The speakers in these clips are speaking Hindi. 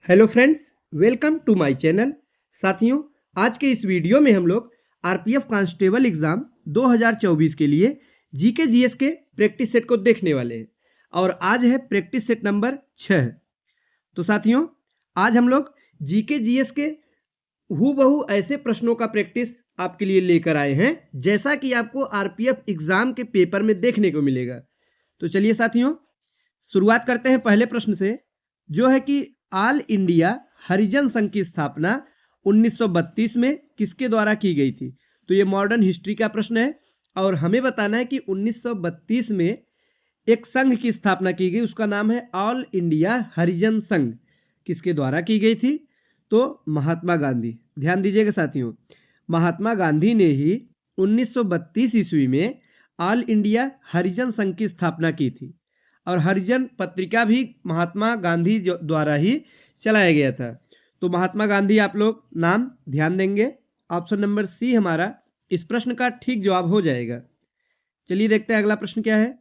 Hello friends, welcome to my channel. साथियों, आज के इस वीडियो में हम लोग आरपीएफ कांस्टेबल एग्जाम 2024 के लिए जीके जीएस के प्रैक्टिस सेट को देखने वाले हैं और आज है प्रैक्टिस सेट नंबर 6। तो साथियों, आज हम लोग जीके जीएस के हूबहू ऐसे प्रश्नों का प्रैक्टिस आपके लिए लेकर आए हैं जैसा कि आपको आरपीएफ एग्जाम के पेपर में देखने को मिलेगा। तो चलिए साथियों, शुरुआत करते हैं पहले प्रश्न से, जो है कि ऑल इंडिया हरिजन संघ की स्थापना 1932 में किसके द्वारा की गई थी। तो ये मॉडर्न हिस्ट्री का प्रश्न है और हमें बताना है कि 1932 में एक संघ की स्थापना की गई, उसका नाम है ऑल इंडिया हरिजन संघ। किसके द्वारा की गई थी? तो महात्मा गांधी। ध्यान दीजिएगा साथियों, महात्मा गांधी ने ही 1932 ईस्वी में ऑल इंडिया हरिजन संघ की स्थापना की थी और हरिजन पत्रिका भी महात्मा गांधी द्वारा ही चलाया गया था। तो महात्मा गांधी आप लोग नाम ध्यान देंगे। ऑप्शन नंबर सी हमारा इस प्रश्न का ठीक जवाब हो जाएगा। चलिए देखते हैं अगला प्रश्न क्या है।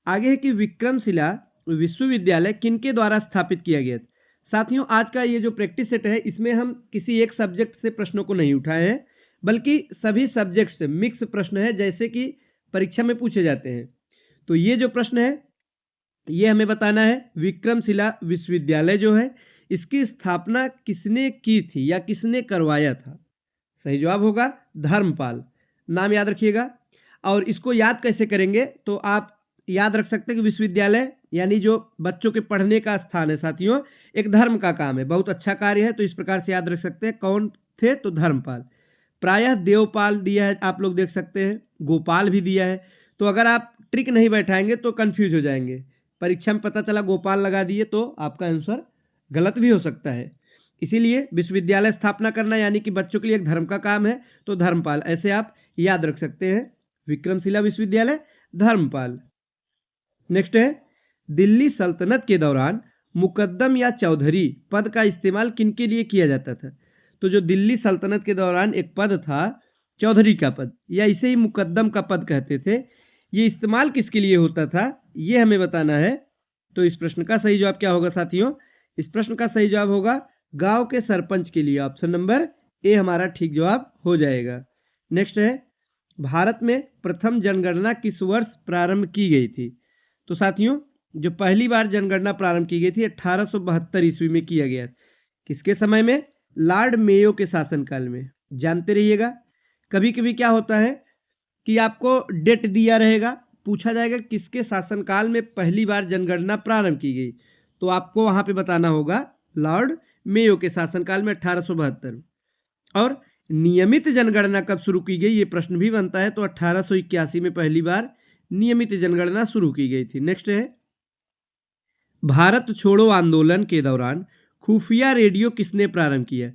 आगे है कि विक्रमशिला विश्वविद्यालय किनके द्वारा स्थापित किया गया था। साथियों, आज का ये जो प्रैक्टिस सेट है इसमें हम किसी एक सब्जेक्ट से प्रश्नों को नहीं उठाए हैं, बल्कि सभी सब्जेक्ट से मिक्स प्रश्न है जैसे कि परीक्षा में पूछे जाते हैं। तो ये जो प्रश्न है ये हमें बताना है विक्रमशिला विश्वविद्यालय जो है इसकी स्थापना किसने की थी या किसने करवाया था। सही जवाब होगा धर्मपाल। नाम याद रखिएगा। और इसको याद कैसे करेंगे, तो आप याद रख सकते हैं कि विश्वविद्यालय यानी जो बच्चों के पढ़ने का स्थान है साथियों, एक धर्म का काम है, बहुत अच्छा कार्य है। तो इस प्रकार से याद रख सकते हैं। कौन थे? तो धर्मपाल। प्रायः देवपाल दिया है, आप लोग देख सकते हैं, गोपाल भी दिया है। तो अगर आप ट्रिक नहीं बैठाएंगे तो कंफ्यूज हो जाएंगे। परीक्षा में पता चला गोपाल लगा दिए तो आपका आंसर गलत भी हो सकता है। इसीलिए विश्वविद्यालय स्थापना करना यानी कि बच्चों के लिए एक धर्म का काम है, तो धर्मपाल ऐसे आप याद रख सकते हैं। विक्रमशिला विश्वविद्यालय, धर्मपाल। नेक्स्ट है, दिल्ली सल्तनत के दौरान मुकद्दम या चौधरी पद का इस्तेमाल किनके लिए किया जाता था। तो जो दिल्ली सल्तनत के दौरान एक पद था चौधरी का पद, या इसे ही मुकद्दम का पद कहते थे, ये इस्तेमाल किसके लिए होता था ये हमें बताना है। तो इस प्रश्न का सही जवाब क्या होगा साथियों? इस प्रश्न का सही जवाब होगा गांव के सरपंच के लिए। ऑप्शन नंबर ए हमारा ठीक जवाब हो जाएगा। नेक्स्ट है, भारत में प्रथम जनगणना किस वर्ष प्रारंभ की गई थी। तो साथियों, जो पहली बार जनगणना प्रारंभ की गई थी 1872 ईस्वी में किया गया। किसके समय में? लॉर्ड मेयो के शासनकाल में। जानते रहिएगा, कभी कभी क्या होता है कि आपको डेट दिया रहेगा, पूछा जाएगा किसके शासनकाल में पहली बार जनगणना प्रारंभ की गई, तो आपको वहां पे बताना होगा लॉर्ड मेयो के शासनकाल में 1872। और नियमित जनगणना कब शुरू की गई ये प्रश्न भी बनता है, तो 1881 में पहली बार नियमित जनगणना शुरू की गई थी। नेक्स्ट है, भारत छोड़ो आंदोलन के दौरान खुफिया रेडियो किसने प्रारंभ किया।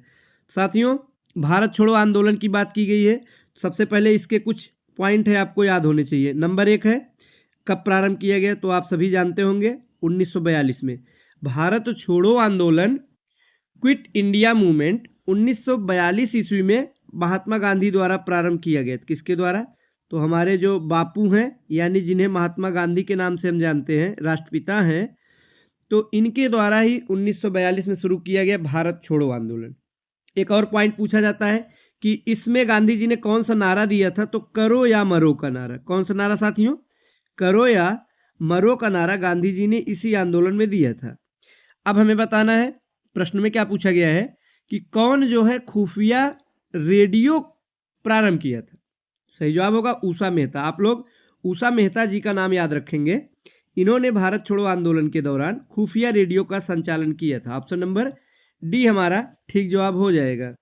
साथियों, भारत छोड़ो आंदोलन की बात की गई है। सबसे पहले इसके कुछ पॉइंट है आपको याद होने चाहिए। नंबर 1 है, कब प्रारंभ किया गया, तो आप सभी जानते होंगे 1942 में। भारत छोड़ो आंदोलन, क्विट इंडिया मूवमेंट 1942 ईस्वी में महात्मा गांधी द्वारा प्रारंभ किया गया। किसके द्वारा? तो हमारे जो बापू हैं यानी जिन्हें महात्मा गांधी के नाम से हम जानते हैं, राष्ट्रपिता हैं, तो इनके द्वारा ही 1942 में शुरू किया गया भारत छोड़ो आंदोलन। एक और पॉइंट पूछा जाता है कि इसमें गांधी जी ने कौन सा नारा दिया था, तो करो या मरो का नारा। कौन सा नारा साथियों? करो या मरो का नारा गांधी जी ने इसी आंदोलन में दिया था। अब हमें बताना है प्रश्न में क्या पूछा गया है कि कौन जो है खुफिया रेडियो प्रारंभ किया था। सही जवाब होगा उषा मेहता। आप लोग उषा मेहता जी का नाम याद रखेंगे। इन्होंने भारत छोड़ो आंदोलन के दौरान खुफिया रेडियो का संचालन किया था। ऑप्शन नंबर डी हमारा ठीक जवाब हो जाएगा।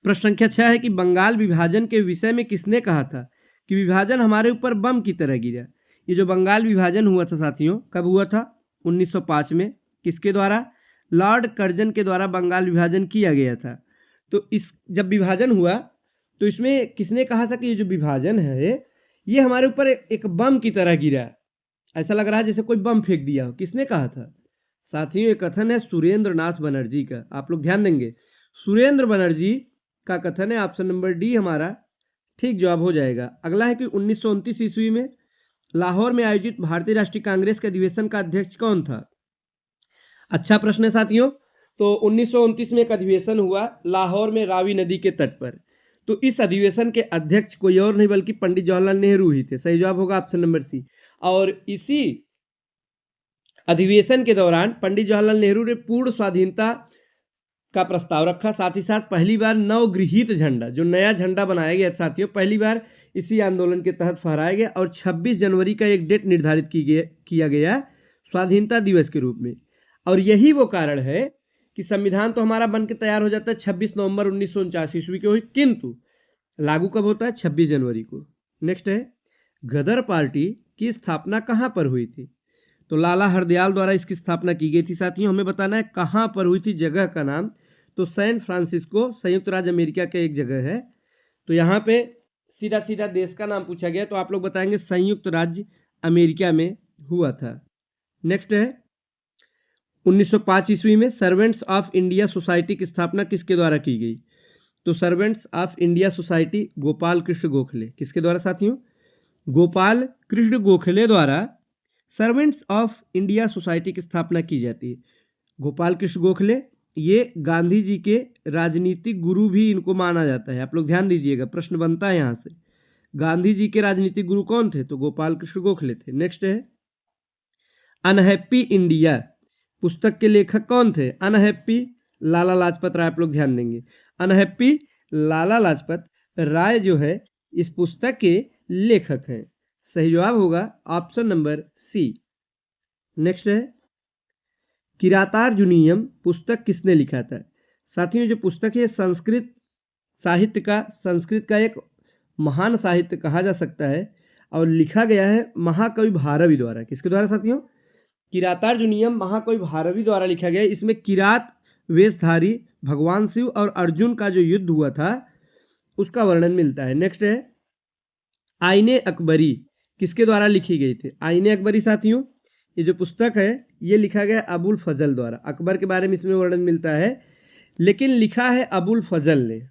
प्रश्न संख्या 6 है कि बंगाल विभाजन के विषय में किसने कहा था कि विभाजन हमारे ऊपर बम की तरह गिरा। ये जो बंगाल विभाजन हुआ था साथियों, कब हुआ था? 1905 में। किसके द्वारा? लॉर्ड कर्जन के द्वारा बंगाल विभाजन किया गया था। तो इस जब विभाजन हुआ तो इसमें किसने कहा था कि ये जो विभाजन है ये हमारे ऊपर एक बम की तरह गिरा, ऐसा लग रहा है जैसे कोई बम फेंक दिया हो। किसने कहा था साथियों? ये कथन है सुरेंद्र नाथ बनर्जी का। आप लोग ध्यान देंगे, सुरेंद्र बनर्जी का कथन है। ऑप्शन नंबर डी हमारा ठीक जवाब हो जाएगा। अगला है कि 1929 ईस्वी में लाहौर में आयोजित भारतीय राष्ट्रीय कांग्रेस के अधिवेशन का अध्यक्ष कौन था। अच्छा प्रश्न है साथियों। तो 1929 में एक अधिवेशन हुआ लाहौर में रावी नदी के तट पर। तो इस अधिवेशन के अध्यक्ष कोई और नहीं बल्कि पंडित जवाहरलाल नेहरू ही थे। सही जवाब होगा ऑप्शन नंबर सी। और इसी अधिवेशन के दौरान पंडित जवाहरलाल नेहरू ने पूर्ण स्वाधीनता का प्रस्ताव रखा। साथ ही साथ पहली बार नवगृहित झंडा, जो नया झंडा बनाया गया साथियों, पहली बार इसी आंदोलन के तहत फहराया गया और 26 जनवरी का एक डेट निर्धारित किया गया स्वाधीनता दिवस के रूप में। और यही वो कारण है कि संविधान तो हमारा बन के तैयार हो जाता है 26 नवंबर 1949 ईस्वी को, किंतु लागू कब होता है? 26 जनवरी को। नेक्स्ट है, गदर पार्टी की स्थापना कहाँ पर हुई थी? तो लाला हरदयाल द्वारा इसकी स्थापना की गई थी। साथियों हमें बताना है कहाँ पर हुई थी, जगह का नाम। तो सैन फ्रांसिस्को, संयुक्त राज्य अमेरिका का एक जगह है। तो यहाँ पे सीधा सीधा देश का नाम पूछा गया तो आप लोग बताएंगे संयुक्त राज्य अमेरिका में हुआ था। नेक्स्ट है, 1905 ईस्वी में सर्वेंट्स ऑफ इंडिया सोसाइटी की स्थापना किसके द्वारा की गई? तो servants of India society Gopal Krishna Gokhale, किसके द्वारा साथियों? गोपाल कृष्ण गोखले द्वारा सर्वेंट्स ऑफ इंडिया सोसाइटी की स्थापना की जाती है। गोपाल कृष्ण गोखले ये गांधी जी के राजनीतिक गुरु भी इनको माना जाता है। आप लोग ध्यान दीजिएगा, प्रश्न बनता है यहाँ से, गांधी जी के राजनीतिक गुरु कौन थे? तो गोपाल कृष्ण गोखले थे। नेक्स्ट है, अनहैप्पी इंडिया पुस्तक के लेखक कौन थे? अनहैप्पी लाला लाजपत राय। आप लोग ध्यान देंगे, अनहैप्पी लाला लाजपत राय जो है इस पुस्तक के लेखक हैं। सही जवाब होगा ऑप्शन नंबर सी। नेक्स्ट है, किरातार्जुनीयम पुस्तक किसने लिखा था? साथियों जो पुस्तक है संस्कृत का एक महान साहित्य कहा जा सकता है और लिखा गया है महाकवि भारवी द्वारा। किसके द्वारा साथियों? किरातार्जुनीयम महाकवि भारवी द्वारा लिखा गया है। इसमें किरात वेशधारी भगवान शिव और अर्जुन का जो युद्ध हुआ था उसका वर्णन मिलता है। नेक्स्ट है, आईने अकबरी किसके द्वारा लिखी गई थी? आईने अकबरी साथियों ये जो पुस्तक है ये लिखा गया अबुल फजल द्वारा। अकबर के बारे में इसमें वर्णन मिलता है लेकिन लिखा है अबुल फजल ने।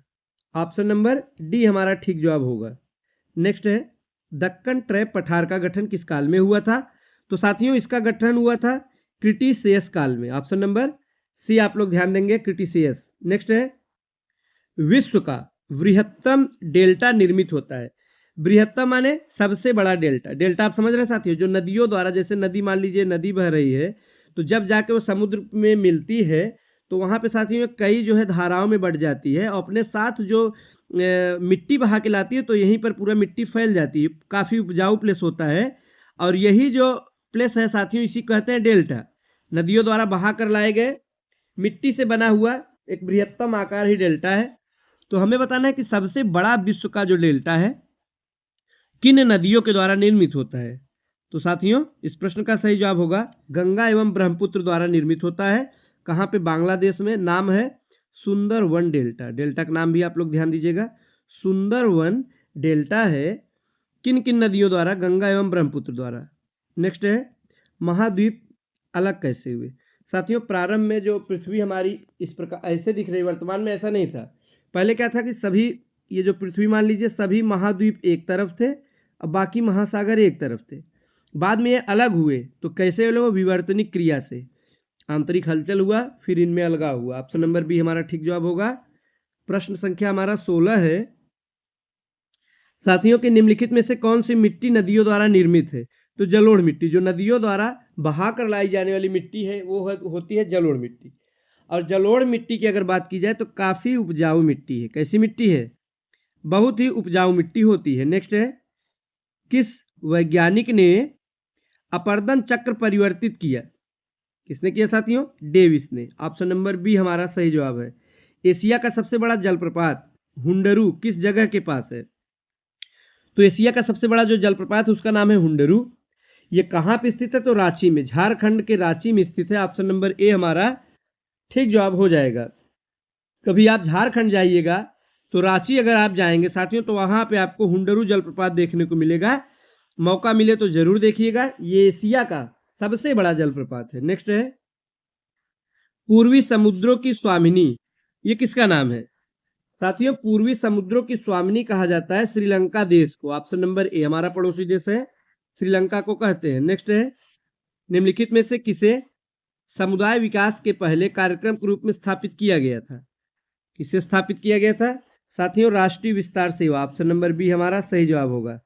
ऑप्शन नंबर डी हमारा ठीक जवाब होगा। नेक्स्ट है, दक्कन ट्रैप पठार का गठन किस काल में हुआ था? तो साथियों इसका गठन हुआ था क्रिटिशियस काल में। ऑप्शन नंबर सी आप लोग ध्यान देंगे, क्रिटिशियस। नेक्स्ट है, विश्व का बृहत्तम डेल्टा निर्मित होता है। बृहत्तम माने सबसे बड़ा डेल्टा। डेल्टा आप समझ रहे हैं साथियों, जो नदियों द्वारा, जैसे नदी मान लीजिए नदी बह रही है तो जब जाके वो समुद्र में मिलती है तो वहाँ पे साथियों कई जो है धाराओं में बढ़ जाती है और अपने साथ जो मिट्टी बहा के लाती है तो यहीं पर पूरा मिट्टी फैल जाती है, काफ़ी उपजाऊ प्लेस होता है। और यही जो प्लेस है साथियों इसी कहते हैं डेल्टा। नदियों द्वारा बहा कर लाए गए मिट्टी से बना हुआ एक बृहत्तम आकार ही डेल्टा है। तो हमें बताना है कि सबसे बड़ा विश्व का जो डेल्टा है किन नदियों के द्वारा निर्मित होता है? तो साथियों इस प्रश्न का सही जवाब होगा गंगा एवं ब्रह्मपुत्र द्वारा निर्मित होता है। कहाँ पे? बांग्लादेश में। नाम है सुंदरवन डेल्टा। डेल्टा का नाम भी आप लोग ध्यान दीजिएगा, सुंदरवन डेल्टा है। किन किन नदियों द्वारा? गंगा एवं ब्रह्मपुत्र द्वारा। नेक्स्ट है, महाद्वीप अलग कैसे हुए? साथियों प्रारंभ में जो पृथ्वी हमारी इस प्रकार ऐसे दिख रही, वर्तमान में ऐसा नहीं था। पहले क्या था कि सभी ये जो पृथ्वी मान लीजिए सभी महाद्वीप एक तरफ थे और बाकी महासागर एक तरफ थे। बाद में ये अलग हुए तो कैसे लोग? विवर्तनिक क्रिया से, आंतरिक हलचल हुआ फिर इनमें अलगाव हुआ। ऑप्शन नंबर बी हमारा ठीक जवाब होगा। प्रश्न संख्या हमारा 16 है। साथियों के निम्नलिखित में से कौन सी मिट्टी नदियों द्वारा निर्मित है? तो जलोढ़ मिट्टी, जो नदियों द्वारा बहा कर लाई जाने वाली मिट्टी है वो होती है जलोढ़ मिट्टी। और जलोढ़ मिट्टी की अगर बात की जाए तो काफ़ी उपजाऊ मिट्टी है। कैसी मिट्टी है? बहुत ही उपजाऊ मिट्टी होती है। नेक्स्ट है, किस वैज्ञानिक ने अपर्दन चक्र परिवर्तित किया? किसने किया साथियों? डेविस ने। ऑप्शन नंबर बी हमारा सही जवाब है। एशिया का सबसे बड़ा जलप्रपात हुंडरू किस जगह के पास है? तो एशिया का सबसे बड़ा जो जलप्रपात है उसका नाम है हुंडरू। ये कहाँ पे स्थित है? तो रांची में, झारखंड के रांची में स्थित है। ऑप्शन नंबर ए हमारा ठीक जवाब हो जाएगा। कभी आप झारखंड जाइएगा तो रांची अगर आप जाएंगे साथियों तो वहाँ पे आपको हुंडरू जलप्रपात देखने को मिलेगा। मौका मिले तो जरूर देखिएगा, ये एशिया का सबसे बड़ा जलप्रपात है। नेक्स्ट है, पूर्वी समुद्रों की स्वामिनी ये किसका नाम है? साथियों पूर्वी समुद्रों की स्वामिनी कहा जाता है श्रीलंका देश को। ऑप्शन नंबर ए हमारा पड़ोसी देश है, श्रीलंका को कहते हैं। नेक्स्ट है, निम्नलिखित में से किसे समुदाय विकास के पहले कार्यक्रम के रूप में स्थापित किया गया था? किसे स्थापित किया गया था साथियों? राष्ट्रीय विस्तार सेवा। ऑप्शन नंबर बी हमारा सही जवाब होगा।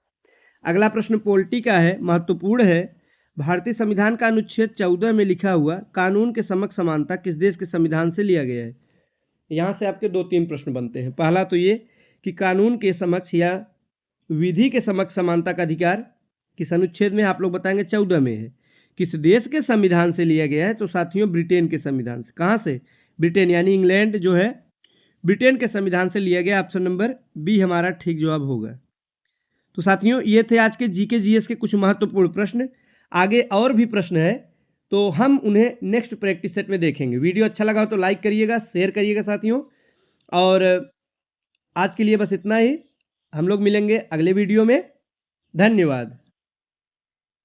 अगला प्रश्न पॉलिटी का है, महत्वपूर्ण है। भारतीय संविधान का अनुच्छेद 14 में लिखा हुआ कानून के समक्ष समानता किस देश के संविधान से लिया गया है? यहाँ से आपके 2-3 प्रश्न बनते हैं। पहला तो ये कि कानून के समक्ष या विधि के समक्ष समानता का अधिकार किस अनुच्छेद में? आप लोग बताएंगे 14 में है। किस देश के संविधान से लिया गया है? तो साथियों ब्रिटेन के संविधान से। कहाँ से? ब्रिटेन, यानी इंग्लैंड जो है ब्रिटेन के संविधान से लिया गया। ऑप्शन नंबर बी हमारा ठीक जवाब होगा। तो साथियों ये थे आज के जीके जीएस के कुछ महत्वपूर्ण प्रश्न। आगे और भी प्रश्न है तो हम उन्हें नेक्स्ट प्रैक्टिस सेट में देखेंगे। वीडियो अच्छा लगा हो तो लाइक करिएगा, शेयर करिएगा साथियों। और आज के लिए बस इतना ही। हम लोग मिलेंगे अगले वीडियो में। धन्यवाद।